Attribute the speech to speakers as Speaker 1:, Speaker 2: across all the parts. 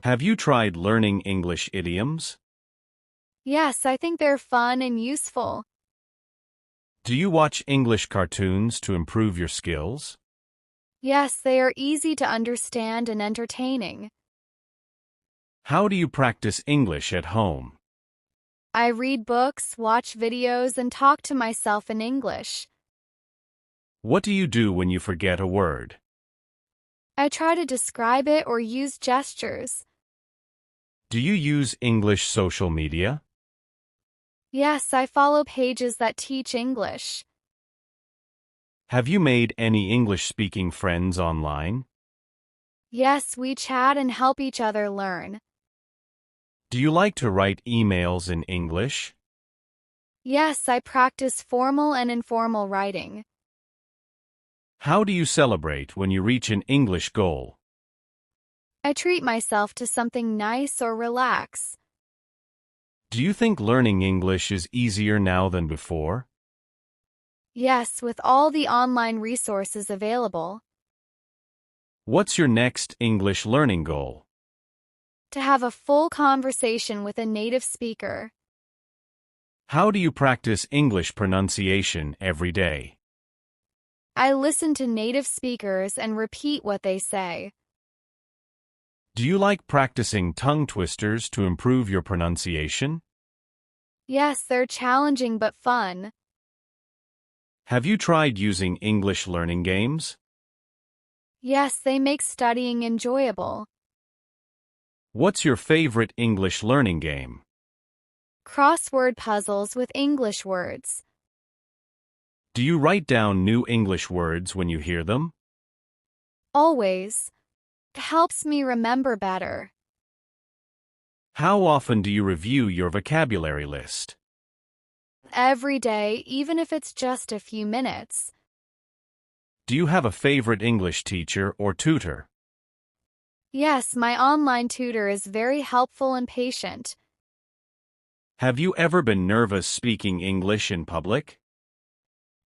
Speaker 1: Have you tried learning English idioms?
Speaker 2: Yes, I think they're fun and useful.
Speaker 1: Do you watch English cartoons to improve your skills?
Speaker 2: Yes, they are easy to understand and entertaining.
Speaker 1: How do you practice English at home?
Speaker 2: I read books, watch videos, and talk to myself in English.
Speaker 1: What do you do when you forget a word?
Speaker 2: I try to describe it or use gestures.
Speaker 1: Do you use English social media?
Speaker 2: Yes, I follow pages that teach English.
Speaker 1: Have you made any English-speaking friends online?
Speaker 2: Yes, we chat and help each other learn.
Speaker 1: Do you like to write emails in English?
Speaker 2: Yes, I practice formal and informal writing.
Speaker 1: How do you celebrate when you reach an English goal?
Speaker 2: I treat myself to something nice or relax.
Speaker 1: Do you think learning English is easier now than before?
Speaker 2: Yes, with all the online resources available.
Speaker 1: What's your next English learning goal?
Speaker 2: To have a full conversation with a native speaker.
Speaker 1: How do you practice English pronunciation every day?
Speaker 2: I listen to native speakers and repeat what they say.
Speaker 1: Do you like practicing tongue twisters to improve your pronunciation?
Speaker 2: Yes, they're challenging but fun.
Speaker 1: Have you tried using English learning games?
Speaker 2: Yes, they make studying enjoyable.
Speaker 1: What's your favorite English learning game?
Speaker 2: Crossword puzzles with English words.
Speaker 1: Do you write down new English words when you hear them?
Speaker 2: Always. It helps me remember better.
Speaker 1: How often do you review your vocabulary list?
Speaker 2: Every day, even if it's just a few minutes.
Speaker 1: Do you have a favorite English teacher or tutor?
Speaker 2: Yes, my online tutor is very helpful and patient.
Speaker 1: Have you ever been nervous speaking English in public?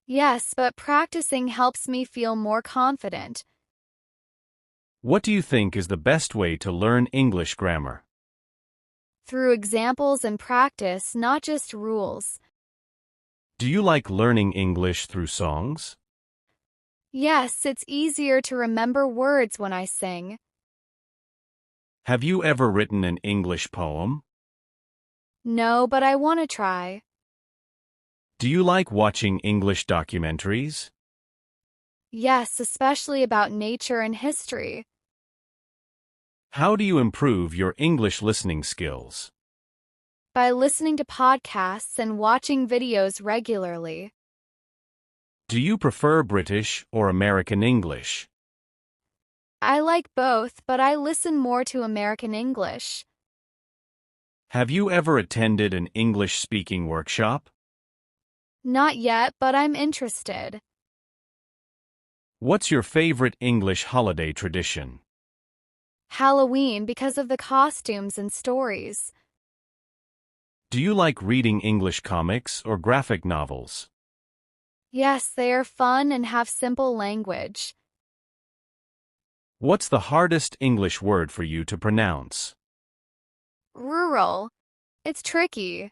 Speaker 2: Yes, but practicing helps me feel more confident.
Speaker 1: What do you think is the best way to learn English grammar?
Speaker 2: Through examples and practice, not just rules.
Speaker 1: Do you like learning English through songs?
Speaker 2: Yes, it's easier to remember words when I sing.
Speaker 1: Have you ever written an English poem?
Speaker 2: No, but I want to try.
Speaker 1: Do you like watching English documentaries?
Speaker 2: Yes, especially about nature and history.
Speaker 1: How do you improve your English listening skills?
Speaker 2: By listening to podcasts and watching videos regularly.
Speaker 1: Do you prefer British or American English?
Speaker 2: I like both, but I listen more to American English.
Speaker 1: Have you ever attended an English speaking workshop?
Speaker 2: Not yet, but I'm interested.
Speaker 1: What's your favorite English holiday tradition?
Speaker 2: Halloween because of the costumes and stories.
Speaker 1: Do you like reading English comics or graphic novels?
Speaker 2: Yes, they are fun and have simple language.
Speaker 1: What's the hardest English word for you to pronounce?
Speaker 2: Rural. It's tricky.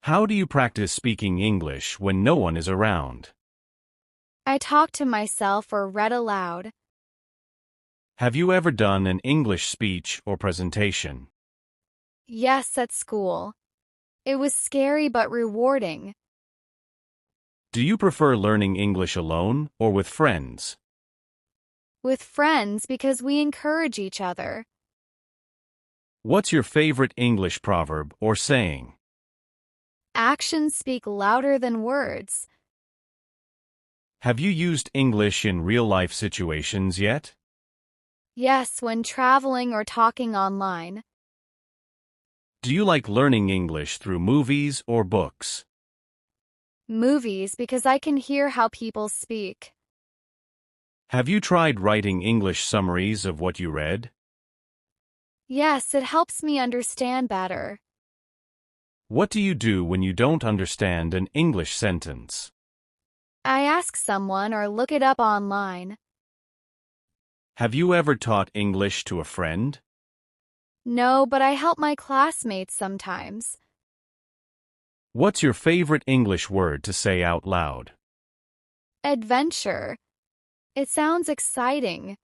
Speaker 1: How do you practice speaking English when no one is around?
Speaker 2: I talk to myself or read aloud.
Speaker 1: Have you ever done an English speech or presentation?
Speaker 2: Yes, at school. It was scary but rewarding.
Speaker 1: Do you prefer learning English alone or with friends?
Speaker 2: With friends because we encourage each other.
Speaker 1: What's your favorite English proverb or saying?
Speaker 2: Actions speak louder than words.
Speaker 1: Have you used English in real-life situations yet?
Speaker 2: Yes, when traveling or talking online.
Speaker 1: Do you like learning English through movies or books?
Speaker 2: Movies because I can hear how people speak.
Speaker 1: Have you tried writing English summaries of what you read?
Speaker 2: Yes, it helps me understand better.
Speaker 1: What do you do when you don't understand an English sentence?
Speaker 2: I ask someone or look it up online.
Speaker 1: Have you ever taught English to a friend?
Speaker 2: No, but I help my classmates sometimes.
Speaker 1: What's your favorite English word to say out loud?
Speaker 2: Adventure. It sounds exciting.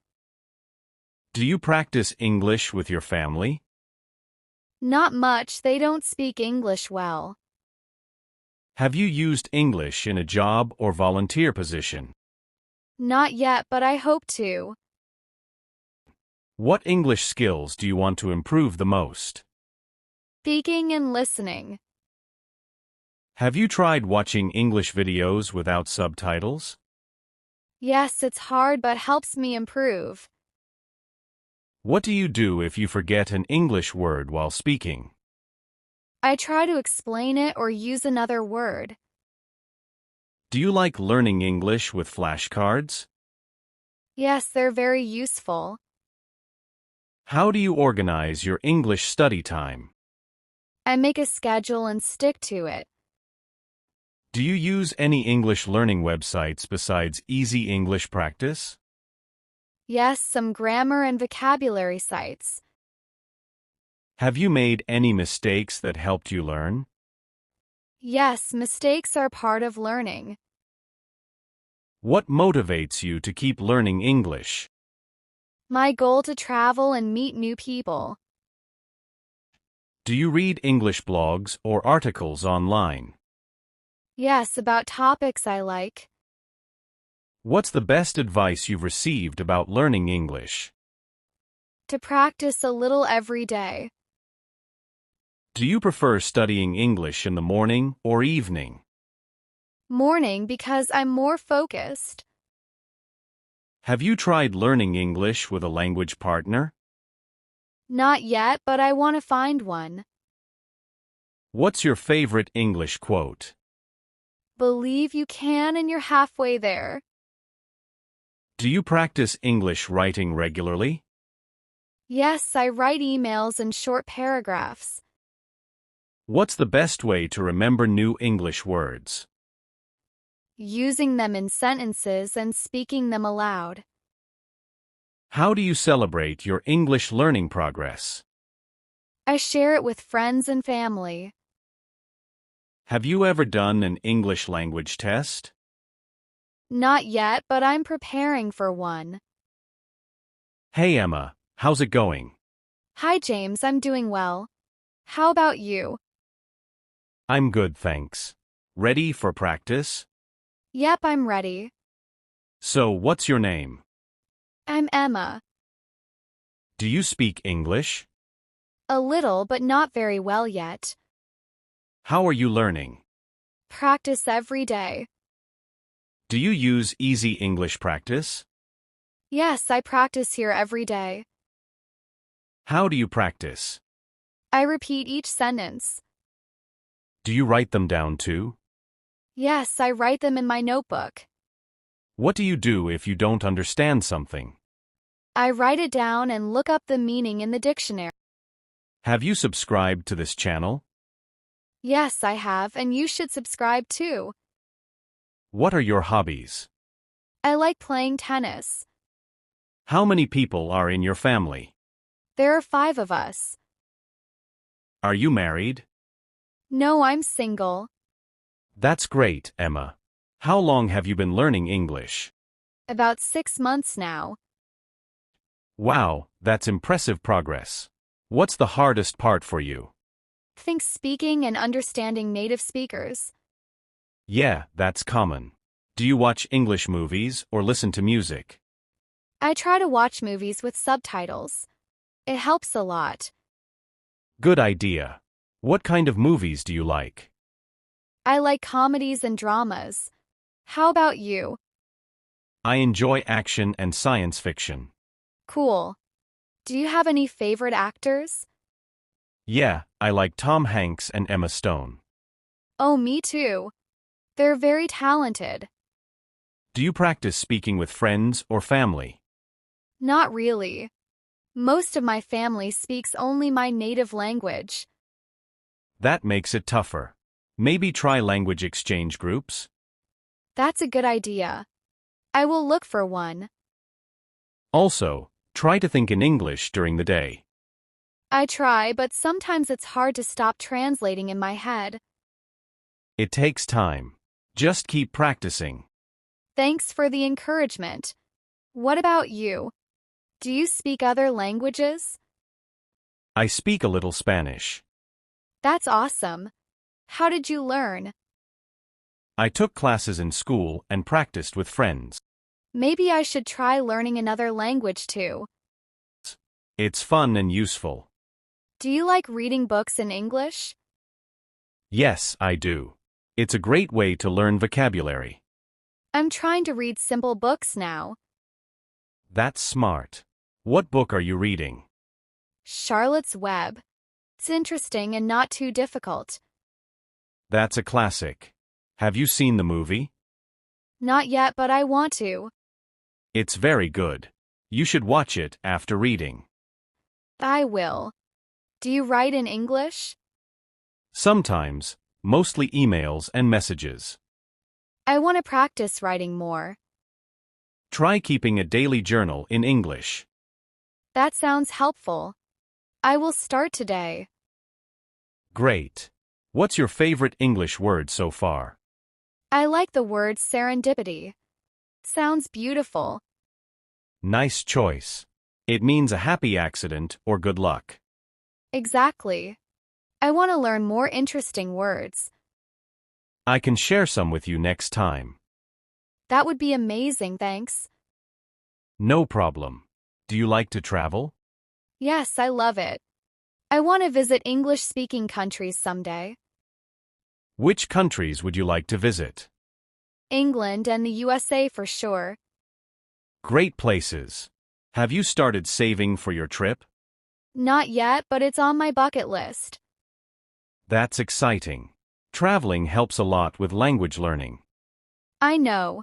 Speaker 1: Do you practice English with your family?
Speaker 2: Not much, they don't speak English well.
Speaker 1: Have you used English in a job or volunteer position?
Speaker 2: Not yet, but I hope to.
Speaker 1: What English skills do you want to improve the most?
Speaker 2: Speaking and listening.
Speaker 1: Have you tried watching English videos without subtitles?
Speaker 2: Yes, it's hard but helps me improve.
Speaker 1: What do you do if you forget an English word while speaking?
Speaker 2: I try to explain it or use another word.
Speaker 1: Do you like learning English with flashcards?
Speaker 2: Yes, they're very useful.
Speaker 1: How do you organize your English study time?
Speaker 2: I make a schedule and stick to it.
Speaker 1: Do you use any English learning websites besides Easy English Practice?
Speaker 2: Yes, some grammar and vocabulary sites.
Speaker 1: Have you made any mistakes that helped you learn?
Speaker 2: Yes, mistakes are part of learning.
Speaker 1: What motivates you to keep learning English?
Speaker 2: My goal to travel and meet new people.
Speaker 1: Do you read English blogs or articles online?
Speaker 2: Yes, about topics I like.
Speaker 1: What's the best advice you've received about learning English?
Speaker 2: To practice a little every day.
Speaker 1: Do you prefer studying English in the morning or evening?
Speaker 2: Morning because I'm more focused.
Speaker 1: Have you tried learning English with a language partner?
Speaker 2: Not yet, but I want to find one.
Speaker 1: What's your favorite English quote?
Speaker 2: Believe you can and you're halfway there.
Speaker 1: Do you practice English writing regularly?
Speaker 2: Yes, I write emails and short paragraphs.
Speaker 1: What's the best way to remember new English words?
Speaker 2: Using them in sentences and speaking them aloud.
Speaker 1: How do you celebrate your English learning progress?
Speaker 2: I share it with friends and family.
Speaker 1: Have you ever done an English language test?
Speaker 2: Not yet, but I'm preparing for one.
Speaker 1: Hey Emma, how's it going?
Speaker 2: Hi James, I'm doing well. How about you?
Speaker 1: I'm good, thanks. Ready for practice?
Speaker 2: Yep, I'm ready.
Speaker 1: So, what's your name?
Speaker 2: I'm Emma.
Speaker 1: Do you speak English?
Speaker 2: A little, but not very well yet.
Speaker 1: How are you learning?
Speaker 2: Practice every day.
Speaker 1: Do you use Easy English Practice?
Speaker 2: Yes, I practice here every day.
Speaker 1: How do you practice?
Speaker 2: I repeat each sentence.
Speaker 1: Do you write them down too?
Speaker 2: Yes, I write them in my notebook.
Speaker 1: What do you do if you don't understand something?
Speaker 2: I write it down and look up the meaning in the dictionary.
Speaker 1: Have you subscribed to this channel?
Speaker 2: Yes, I have, and you should subscribe too.
Speaker 1: What are your hobbies?
Speaker 2: I like playing tennis.
Speaker 1: How many people are in your family?
Speaker 2: There are 5 of us.
Speaker 1: Are you married?
Speaker 2: No, I'm single.
Speaker 1: That's great, Emma. How long have you been learning English?
Speaker 2: About 6 months now.
Speaker 1: Wow, that's impressive progress. What's the hardest part for you?
Speaker 2: Think speaking and understanding native speakers.
Speaker 1: Yeah, that's common. Do you watch English movies or listen to music?
Speaker 2: I try to watch movies with subtitles. It helps a lot.
Speaker 1: Good idea. What kind of movies do you like?
Speaker 2: I like comedies and dramas. How about you?
Speaker 1: I enjoy action and science fiction.
Speaker 2: Cool. Do you have any favorite actors?
Speaker 1: Yeah, I like Tom Hanks and Emma Stone.
Speaker 2: Oh, me too. They're very talented.
Speaker 1: Do you practice speaking with friends or family?
Speaker 2: Not really. Most of my family speaks only my native language.
Speaker 1: That makes it tougher. Maybe try language exchange groups?
Speaker 2: That's a good idea. I will look for one.
Speaker 1: Also, try to think in English during the day.
Speaker 2: I try, but sometimes it's hard to stop translating in my head.
Speaker 1: It takes time. Just keep practicing.
Speaker 2: Thanks for the encouragement. What about you? Do you speak other languages?
Speaker 1: I speak a little Spanish.
Speaker 2: That's awesome. How did you learn?
Speaker 1: I took classes in school and practiced with friends.
Speaker 2: Maybe I should try learning another language too.
Speaker 1: It's fun and useful.
Speaker 2: Do you like reading books in English?
Speaker 1: Yes, I do. It's a great way to learn vocabulary.
Speaker 2: I'm trying to read simple books now.
Speaker 1: That's smart. What book are you reading?
Speaker 2: Charlotte's Web. It's interesting and not too difficult.
Speaker 1: That's a classic. Have you seen the movie?
Speaker 2: Not yet, but I want to.
Speaker 1: It's very good. You should watch it after reading.
Speaker 2: I will. Do you write in English?
Speaker 1: Sometimes, mostly emails and messages.
Speaker 2: I want to practice writing more.
Speaker 1: Try keeping a daily journal in English.
Speaker 2: That sounds helpful. I will start today.
Speaker 1: Great. What's your favorite English word so far?
Speaker 2: I like the word serendipity. Sounds beautiful.
Speaker 1: Nice choice. It means a happy accident or good luck.
Speaker 2: Exactly. I want to learn more interesting words.
Speaker 1: I can share some with you next time.
Speaker 2: That would be amazing, thanks.
Speaker 1: No problem. Do you like to travel?
Speaker 2: Yes, I love it. I want to visit English-speaking countries someday.
Speaker 1: Which countries would you like to visit?
Speaker 2: England and the USA for sure.
Speaker 1: Great places. Have you started saving for your trip?
Speaker 2: Not yet, but it's on my bucket list.
Speaker 1: That's exciting. Traveling helps a lot with language learning.
Speaker 2: I know.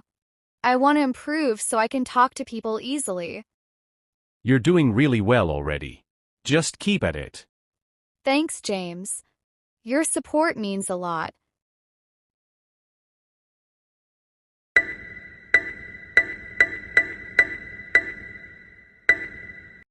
Speaker 2: I want to improve so I can talk to people easily.
Speaker 1: You're doing really well already. Just keep at it.
Speaker 2: Thanks, James. Your support means a lot.